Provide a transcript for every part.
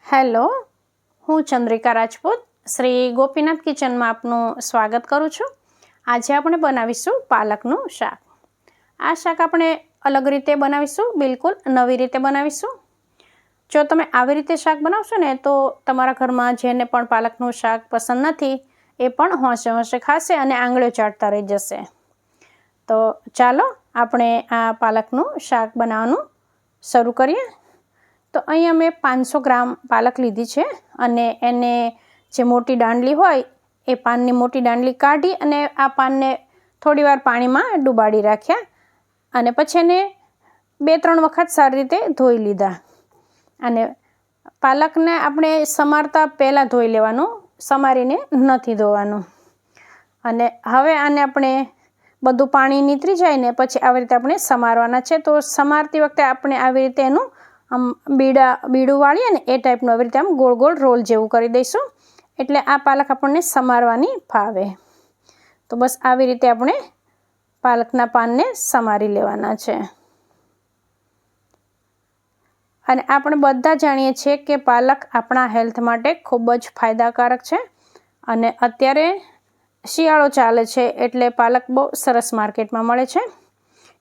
Hello, હું ચંદ્રિકા રાજપૂત શ્રી ગોપીનાથ કિચનમાં આપનું સ્વાગત કરું છું। આજે આપણે બનાવીશું પાલકનું શાક। આ શાક આપણે અલગ રીતે બનાવીશું, બિલકુલ નવી રીતે બનાવીશું। જો તમે આવી રીતે શાક બનાવશો ને તો તમારા ઘરમાં જેને પણ પાલકનું શાક પસંદ નથી એ પણ હોંશે હોંશે ખાશે અને આંગળીઓ ચાટતા રહી જશે। તો ચાલો આપણે આ પાલકનું શાક બનાવવાનું શરૂ કરીએ। તો અહીંયા મેં 500 ગ્રામ પાલક લીધી છે અને એને જે મોટી દાંડલી હોય એ પાનની મોટી દાંડલી કાઢી અને આ પાનને થોડીવાર પાણીમાં ડુબાડી રાખ્યા અને પછી એને 2-3 વખત સારી રીતે ધોઈ લીધા। અને પાલકને આપણે સમારતા પહેલાં ધોઈ લેવાનું, સમારીને નથી ધોવાનું। અને હવે આને આપણે બધું પાણી નીતરી જાય ને પછી આવી રીતે આપણે સમારવાના છે। તો સમારતી વખતે આપણે આવી રીતે એનું આમ બીડું વાળીએ ને એ ટાઈપનું આવી રીતે આમ ગોળ ગોળ રોલ જેવું કરી દઈશું, એટલે આ પાલક આપણને સમારવાની ફાવે। તો બસ આવી રીતે આપણે પાલકના પાનને સમારી લેવાના છે। અને આપણે બધા જાણીએ છીએ કે પાલક આપણા હેલ્થ માટે ખૂબ જ ફાયદાકારક છે અને અત્યારે શિયાળો ચાલે છે એટલે પાલક બહુ સરસ માર્કેટમાં મળે છે,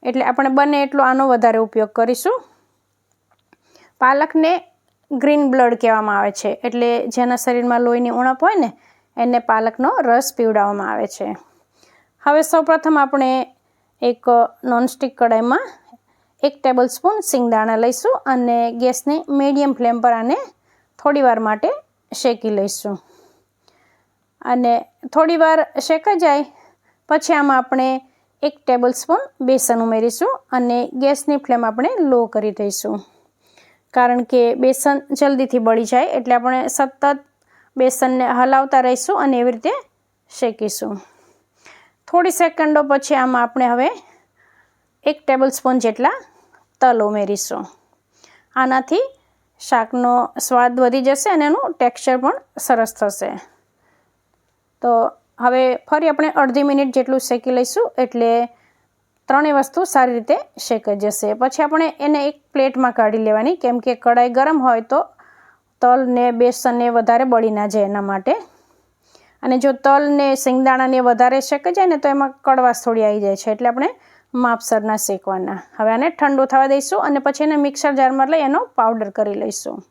એટલે આપણે બને એટલો આનો વધારે ઉપયોગ કરીશું। પાલકને ગ્રીન બ્લડ કહેવામાં આવે છે, એટલે જેના શરીરમાં લોહીની ઉણપ હોય ને એને પાલકનો રસ પીવડાવવામાં આવે છે। હવે સૌપ્રથમ આપણે એક નોનસ્ટિક કડાઈમાં 1 ટેબલ સ્પૂન સિંગદાણા લઈશું અને ગેસની મીડિયમ ફ્લેમ પર આને થોડીવાર માટે શેકી લઈશું। અને થોડીવાર શેકાઈ જાય પછી આમાં આપણે 1 ટેબલ સ્પૂન બેસન ઉમેરીશું અને ગેસની ફ્લેમ આપણે લો કરી દઈશું, કારણ કે બેસન જલ્દીથી બળી જાય, એટલે આપણે સતત બેસનને હલાવતા રહીશું અને એવી રીતે શેકીશું। થોડી સેકન્ડો પછી આમાં આપણે હવે 1 ટેબલ સ્પૂન જેટલા તલ ઉમેરીશું। આનાથી શાકનો સ્વાદ વધી જશે અને એનું ટેક્સચર પણ સરસ થશે। તો હવે ફરી આપણે અડધી મિનિટ જેટલું શેકી લઈશું, એટલે ત્રણેય વસ્તુ સારી રીતે શેકાઈ જશે। પછી આપણે એને એક પ્લેટમાં કાઢી લેવાની, કેમ કે કઢાઈ ગરમ હોય તો તલ ને બેસનને વધારે બળી ના જાય એના માટે। અને જો તલ ને સિંગદાણાને વધારે શેકાઈ જાય ને તો એમાં કડવાશ થોડી આવી જાય છે, એટલે આપણે માપસરના શેકવાના। હવે આને ઠંડુ થવા દઈશું અને પછી એને મિક્સર જારમાં લઈ એનો પાવડર કરી લઈશું।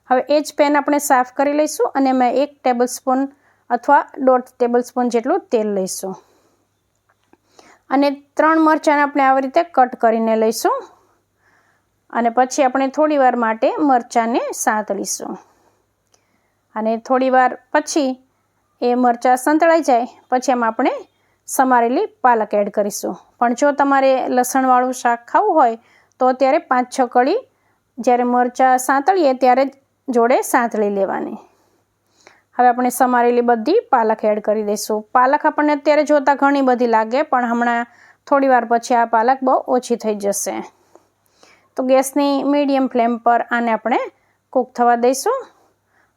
હવે એ જ પેન આપણે સાફ કરી લઈશું અને એમાં 1 ટેબલ સ્પૂન અથવા 1.5 ટેબલ સ્પૂન જેટલું તેલ લઈશું અને 3 મરચાંને આપણે આવી રીતે કટ કરીને લઈશું અને પછી આપણે થોડીવાર માટે મરચાંને સાંતળીશું અને થોડીવાર પછી એ મરચાં સંતળાઈ જાય પછી એમાં આપણે સમારેલી પાલક એડ કરીશું। પણ જો તમારે લસણવાળું શાક ખાવું હોય તો અત્યારે 5-6 કળી જ્યારે મરચાં સાંતળીએ ત્યારે જોડે સાંતળી લેવાની। હવે આપણે સમારેલી બધી પાલક એડ કરી દઈશું। પાલક આપણને અત્યારે જોતાં ઘણી બધી લાગે, પણ હમણાં થોડીવાર પછી આ પાલક બહુ ઓછી થઈ જશે। તો ગેસની મીડિયમ ફ્લેમ પર આને આપણે કૂક થવા દઈશું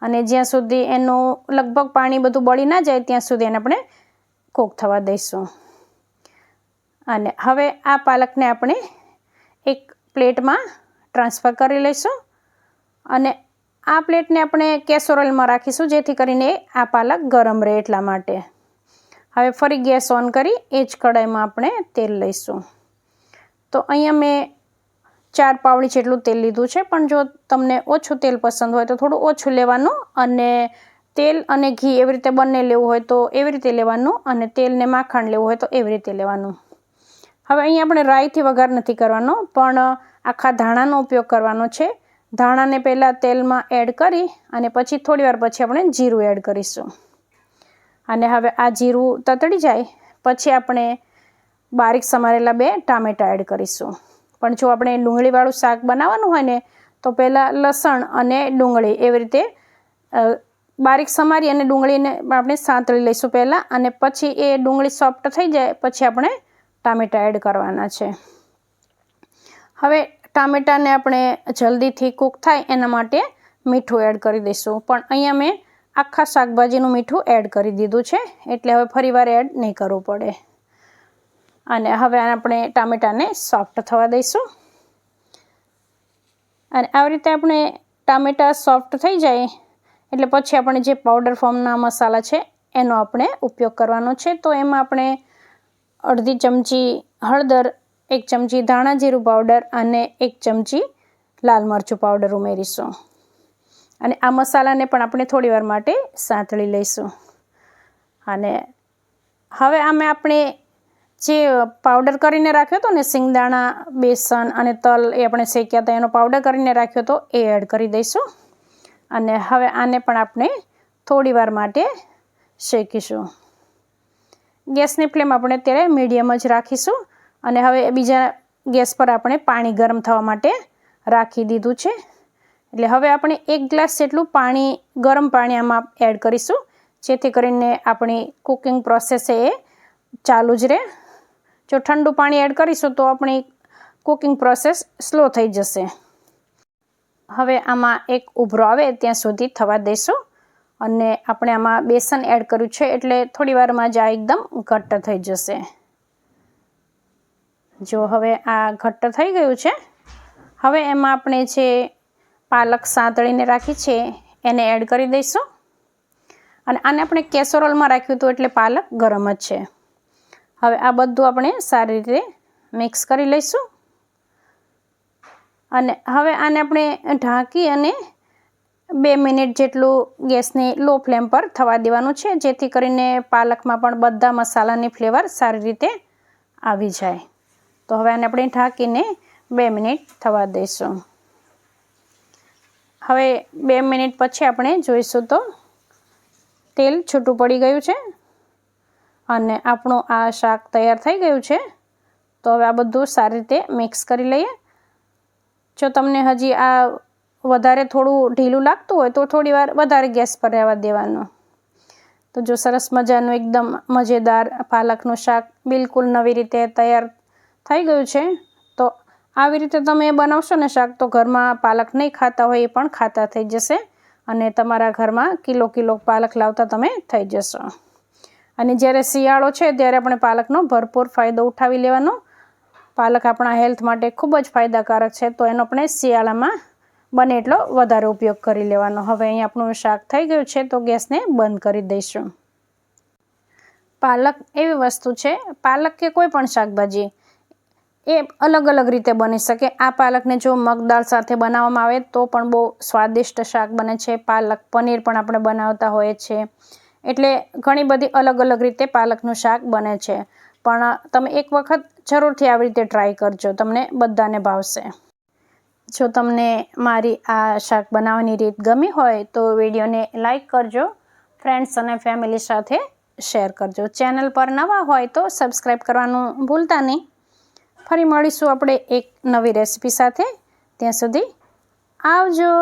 અને જ્યાં સુધી એનું લગભગ પાણી બધું બળી ના જાય ત્યાં સુધી એને આપણે કૂક થવા દઈશું। અને હવે આ પાલકને આપણે એક પ્લેટમાં ટ્રાન્સફર કરી લઈશું અને આ પ્લેટને આપણે કેસરોલમાં રાખીશું, જેથી કરીને આ પાલક ગરમ રહે એટલા માટે। હવે ફરી ગેસ ઓન કરી એ જ કઢાઈમાં આપણે તેલ લઈશું। તો અહીંયા મેં 4 પાવડી જેટલું તેલ લીધું છે, પણ જો તમને ઓછું તેલ પસંદ હોય તો થોડું ઓછું લેવાનું અને તેલ અને ઘી એવી રીતે બંને લેવું હોય તો એવી રીતે લેવાનું અને તેલને માખણ લેવું હોય તો એવી રીતે લેવાનું। હવે અહીંયા આપણે રાઈથી વઘાર નથી કરવાનો, પણ આખા ધાણાનો ઉપયોગ કરવાનો છે। ધાણાને પહેલાં તેલમાં એડ કરી અને પછી થોડીવાર પછી આપણે જીરું એડ કરીશું અને હવે આ જીરું તતડી જાય પછી આપણે બારીક સમારેલા 2 ટામેટાં એડ કરીશું। પણ જો આપણે ડુંગળીવાળું શાક બનાવવાનું હોય ને તો પહેલાં લસણ અને ડુંગળી એવી રીતે બારીક સમારી અને ડુંગળીને આપણે સાંતળી લઈશું પહેલાં, અને પછી એ ડુંગળી સોફ્ટ થઈ જાય પછી આપણે ટામેટાં એડ કરવાના છે। હવે ટામેટાને આપણે જલ્દીથી કૂક થાય એના માટે મીઠું એડ કરી દઈશું, પણ અહીંયા મેં આખા શાકભાજીનું મીઠું એડ કરી દીધું છે, એટલે હવે ફરીવાર એડ નહીં કરવું પડે। અને હવે આપણે ટામેટાને સોફ્ટ થવા દઈશું અને આવી રીતે આપણે ટામેટાં સોફ્ટ થઈ જાય એટલે પછી આપણે જે પાવડર ફોર્મના મસાલા છે એનો આપણે ઉપયોગ કરવાનો છે. તો એમાં આપણે અડધી ચમચી હળદર, 1 ચમચી ધાણા જીરું પાવડર અને 1 ચમચી લાલ મરચું પાવડર ઉમેરીશું. અને આ મસાલાને પણ આપણે થોડીવાર માટે સાંતળી લઈશું. અને હવે આમાં આપણે જે પાવડર કરીને રાખ્યો હતો ને, સિંગદાણા, બેસન અને તલ એ આપણે શેક્યા હતા, એનો પાવડર કરીને રાખ્યો હતો એ એડ કરી દઈશું. અને હવે આને પણ આપણે થોડીવાર માટે શેકીશું. ગેસની ફ્લેમ આપણે અત્યારે મીડિયમ જ રાખીશું. અને હવે બીજા ગેસ પર આપણે પાણી ગરમ થવા માટે રાખી દીધું છે. એટલે હવે આપણે 1 ગ્લાસ જેટલું પાણી, ગરમ પાણી આમાં એડ કરીશું, જેથી કરીને આપણી કુકિંગ પ્રોસેસ એ ચાલુ જ રહે. જો ઠંડુ પાણી એડ કરીશું તો આપણી કુકિંગ પ્રોસેસ સ્લો થઈ જશે. હવે આમાં એક ઉભરો આવે ત્યાં સુધી થવા દઈશું. અને આપણે આમાં બેસન એડ કર્યું છે એટલે થોડી વારમાં જ આ એકદમ ઘટ્ટ થઈ જશે. જો હવે આ ઘટ્ટ થઈ ગયું છે. હવે એમાં આપણે જે પાલક સાંતળીને રાખી છે એને એડ કરી દઈશું. અને આને આપણે કેસરોલમાં રાખ્યું હતું એટલે પાલક ગરમ જ છે. હવે આ બધું આપણે સારી રીતે મિક્સ કરી લઈશું. અને હવે આને આપણે ઢાંકી અને 2 મિનિટ જેટલું ગેસની લો ફ્લેમ પર થવા દેવાનું છે, જેથી કરીને પાલકમાં પણ બધા મસાલાની ફ્લેવર સારી રીતે આવી જાય. તો હવે આને આપણે ઢાંકીને 2 મિનિટ થવા દઈશું. હવે 2 મિનિટ પછી આપણે જોઈશું તો તેલ છૂટું પડી ગયું છે અને આપણું આ શાક તૈયાર થઈ ગયું છે. તો હવે આ બધું સારી રીતે મિક્સ કરી લઈએ. જો તમને હજી આ વધારે થોડું ઢીલું લાગતું હોય તો થોડીવાર વધારે ગેસ પર રહેવા દેવાનું. તો જો સરસ મજાનું એકદમ મજેદાર પાલકનું શાક બિલકુલ નવી રીતે તૈયાર થઈ ગયું છે. તો આવી રીતે તમે બનાવશો ને શાક, તો ઘરમાં પાલક નહીં ખાતા હોય એ પણ ખાતા થઈ જશે. અને તમારા ઘરમાં કિલો પાલક લાવતા તમે થઈ જશો. અને જ્યારે શિયાળો છે ત્યારે આપણે પાલકનો ભરપૂર ફાયદો ઉઠાવી લેવાનો. પાલક આપણા હેલ્થ માટે ખૂબ જ ફાયદાકારક છે. તો એનો આપણે શિયાળામાં બને એટલો વધારે ઉપયોગ કરી લેવાનો. હવે અહીં આપણું શાક થઈ ગયું છે તો ગેસને બંધ કરી દઈશું. પાલક એવી વસ્તુ છે, પાલક કે કોઈ પણ શાકભાજી એ અલગ અલગ રીતે બની શકે. આ પાલકને જો મગ દાળ સાથે બનાવવામાં આવે તો પણ બહુ સ્વાદિષ્ટ શાક બને છે. પાલક પનીર પણ આપણે બનાવતા હોઈએ છીએ. એટલે ઘણી બધી અલગ અલગ રીતે પાલકનું શાક બને છે. પણ તમે એક વખત જરૂરથી આવી રીતે ટ્રાય કરજો, તમને બધાને ભાવશે. જો તમને મારી આ શાક બનાવવાની રીત ગમી હોય તો વિડીયોને લાઈક કરજો, ફ્રેન્ડ્સ અને ફેમિલી સાથે શેર કરજો. ચેનલ પર નવા હોય તો સબસ્ક્રાઈબ કરવાનું ભૂલતા નહીં. ફરી મળીશું આપણે એક નવી રેસીપી સાથે. ત્યાં સુધી આવજો.